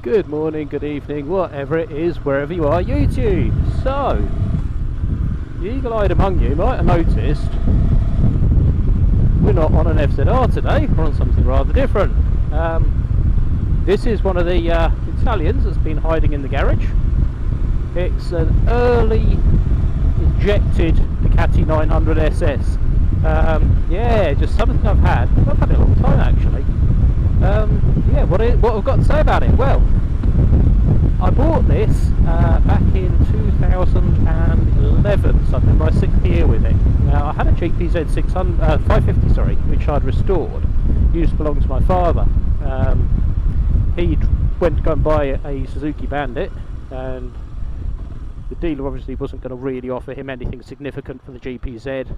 Good morning, good evening, whatever it is, wherever you are, YouTube. So, the eagle-eyed among you might have noticed we're not on an FZR today, we're on something rather different. This is one of the Italians that's been hiding in the garage. It's an early injected Ducati 900 SS. Yeah, just something I've had it a long time actually. Yeah, what I've got to say about it? Well, I bought this back in 2011, so I'm in my 6th year with it. Now, I had a GPZ 550, sorry, which I'd restored. It used to belong to my father. He went to go and buy a Suzuki Bandit, and the dealer obviously wasn't going to really offer him anything significant for the GPZ.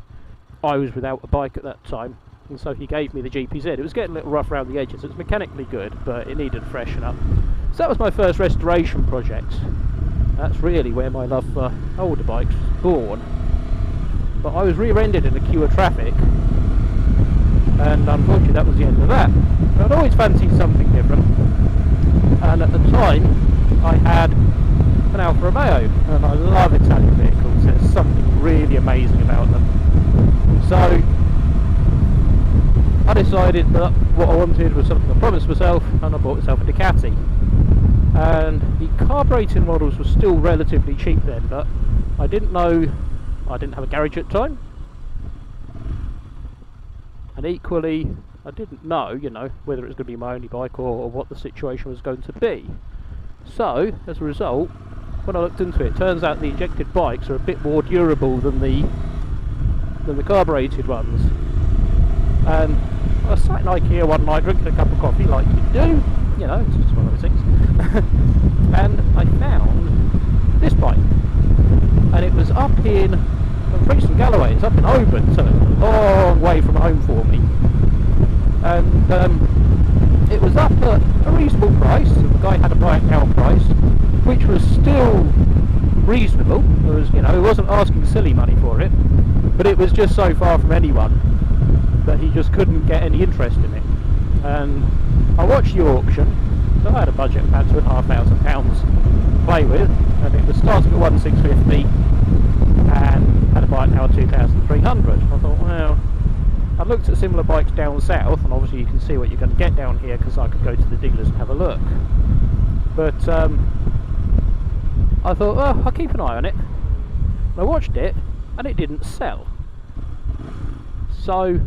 I was without a bike at that time, and so he gave me the GPZ. It was getting a little rough around the edges. It was mechanically good, but it needed freshen up. So that was my first restoration project. That's really where my love for older bikes was born. But I was rear-ended in a queue of traffic, and unfortunately that was the end of that. But I'd always fancied something different, and at the time I had an Alfa Romeo, and I love Italian vehicles. There's something really amazing about them. So I decided that what I wanted was something I promised myself, and I bought myself a Ducati. And the carbureting models were still relatively cheap then, but I didn't know, I didn't have a garage at the time, and equally I didn't know, whether it was going to be my only bike or what the situation was going to be. So as a result, when I looked into it, turns out the injected bikes are a bit more durable than the carbureted ones. And I was sat in IKEA one night drinking a cup of coffee like you do, it's just one of those things. And I found this bike, and it was up in, I'm pretty sure Galloway, it's up in Oban, so a long way from home for me. And it was up at a reasonable price, so the guy had a buy it now price, which was still reasonable. It was, he wasn't asking silly money for it, but it was just so far from anyone that he just couldn't get any interest in it. And I watched the auction, so I had a budget of about £2,500 to play with, and it was starting at 1,650 and had a bike now at 2,300. I thought, well, I looked at similar bikes down south, and obviously you can see what you're going to get down here because I could go to the dealers and have a look. But I thought, well, I'll keep an eye on it. And I watched it, and it didn't sell. So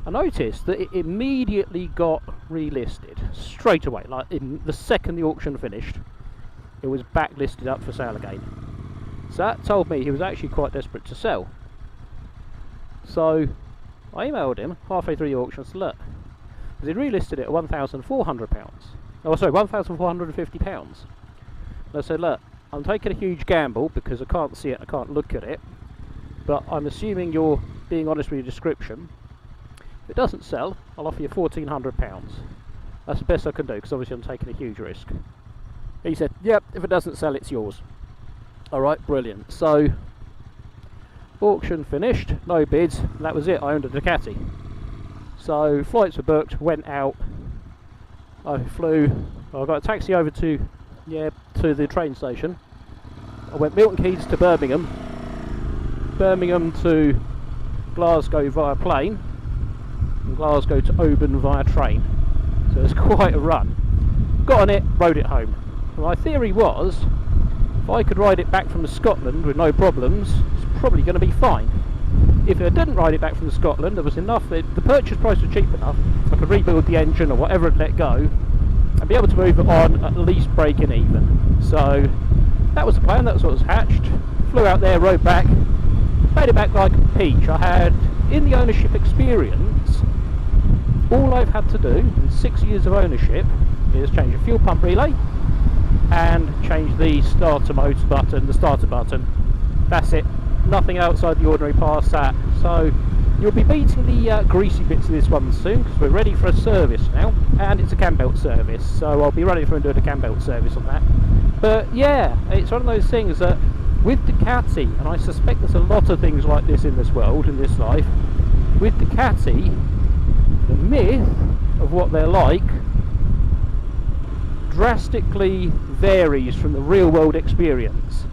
I noticed that it immediately got relisted straight away. Like in the second the auction finished, it was backlisted up for sale again. So that told me he was actually quite desperate to sell. So I emailed him halfway through the auction and said, look, because he'd relisted it at £1,400. Oh, sorry, £1,450. And I said, look, I'm taking a huge gamble because I can't see it, I can't look at it, but I'm assuming you're being honest with your description. If it doesn't sell, I'll offer you £1,400. That's the best I can do, because obviously I'm taking a huge risk. He said, yep, if it doesn't sell, it's yours. Alright, brilliant. So, auction finished, no bids, and that was it. I owned a Ducati. So, flights were booked, went out. I got a taxi over to the train station. I went Milton Keynes to Birmingham to Glasgow via plane, and Glasgow to Oban via train. So it's quite a run. Got on it, rode it home. My theory was, if I could ride it back from Scotland with no problems, it's probably going to be fine. If I didn't ride it back from Scotland, there was enough, the purchase price was cheap enough, I could rebuild the engine or whatever and let go, and be able to move it on, at least breaking even. So that was the plan, that's what was hatched. Flew out there, rode back, made it back like a peach. I had, in the ownership experience, all I've had to do in 6 years of ownership is change a fuel pump relay and change the starter motor button, the starter button. That's it. Nothing outside the ordinary past that. So you'll be beating the greasy bits of this one soon, because we're ready for a service now, and it's a cam belt service. So I'll be running through and doing a cam belt service on that. But yeah, it's one of those things that with Ducati, and I suspect there's a lot of things like this in this world, in this life, with Ducati, the myth of what they're like drastically varies from the real world experience.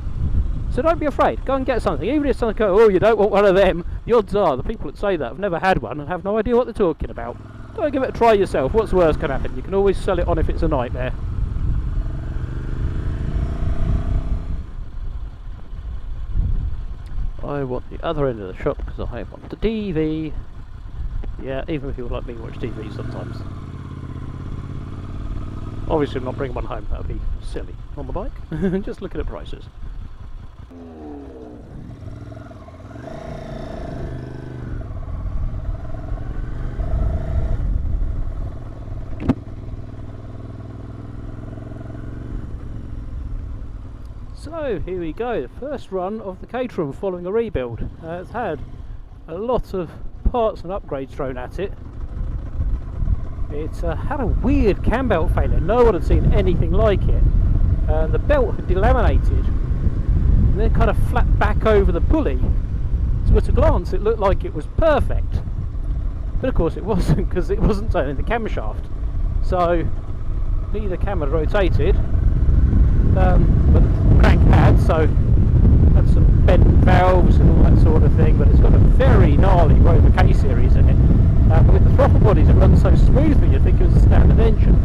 So don't be afraid, go and get something. Even if someone goes, oh, you don't want one of them, the odds are the people that say that have never had one and have no idea what they're talking about. Go and give it a try yourself. What's the worst can happen? You can always sell it on if it's a nightmare. I want the other end of the shop because I want the TV. Yeah, even people like me watch TV sometimes. Obviously I'm not bringing one home, that would be silly. On the bike, just looking at prices. So here we go, the first run of the Caterham following a rebuild. It's had a lot of parts and upgrades thrown at it. It's had a weird cam belt failure, no one had seen anything like it. The belt had delaminated and then kind of flapped back over the pulley, so at a glance it looked like it was perfect, but of course it wasn't, because it wasn't turning the camshaft. So neither cam had rotated, but the crank had, so had some bent valves and all that sort of thing, but it's got a very gnarly Rover K series in it. But with the throttle bodies it runs so smoothly you'd think it was a standard engine.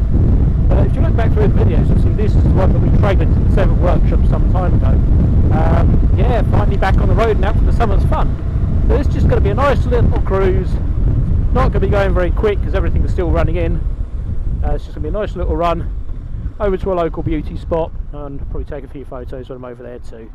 But if you look back through the videos you'll see this is the one that we traded to the Seventh Workshop some time ago. Yeah, finally back on the road now for the summer's fun. So it's just going to be a nice little cruise. Not going to be going very quick because everything's still running in. It's just going to be a nice little run over to a local beauty spot and probably take a few photos when I'm over there too.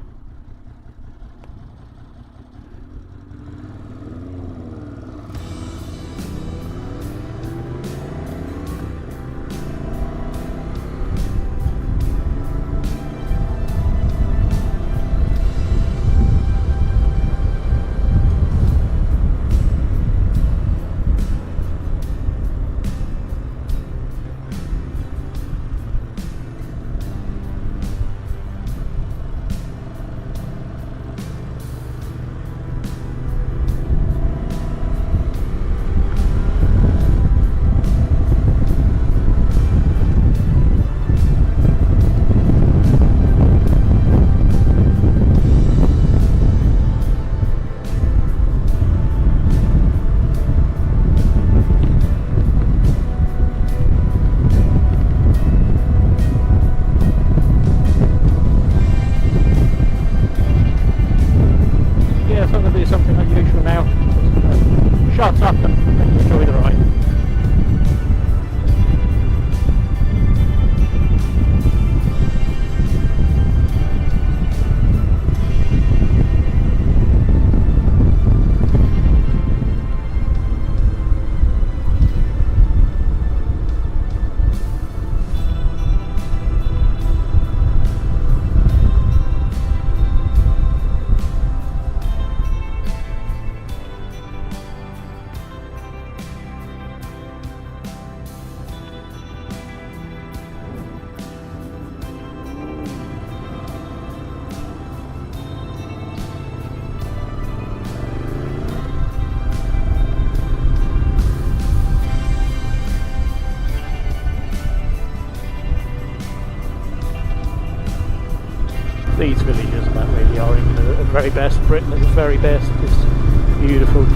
Shut up and enjoy the ride. These villages and that really are in the very best, Britain at the very best. It's beautiful.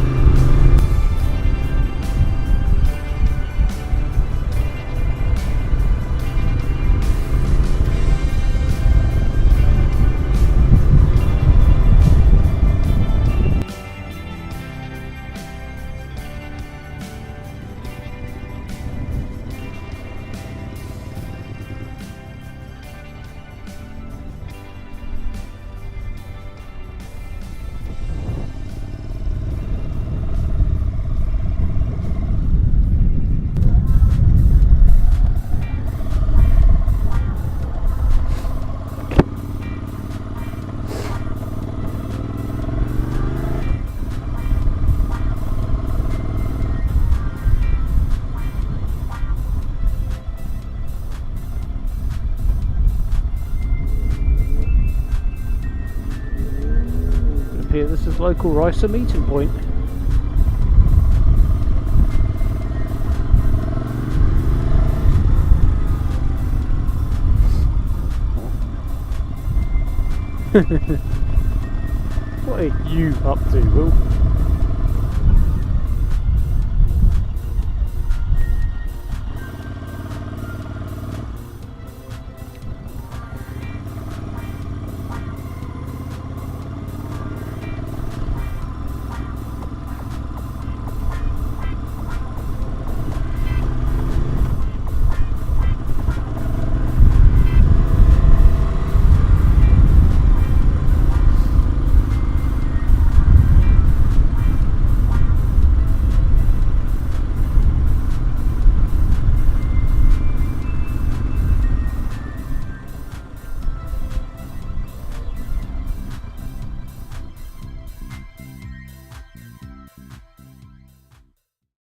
Here, this is local Ricer meeting point. What are you up to, Will?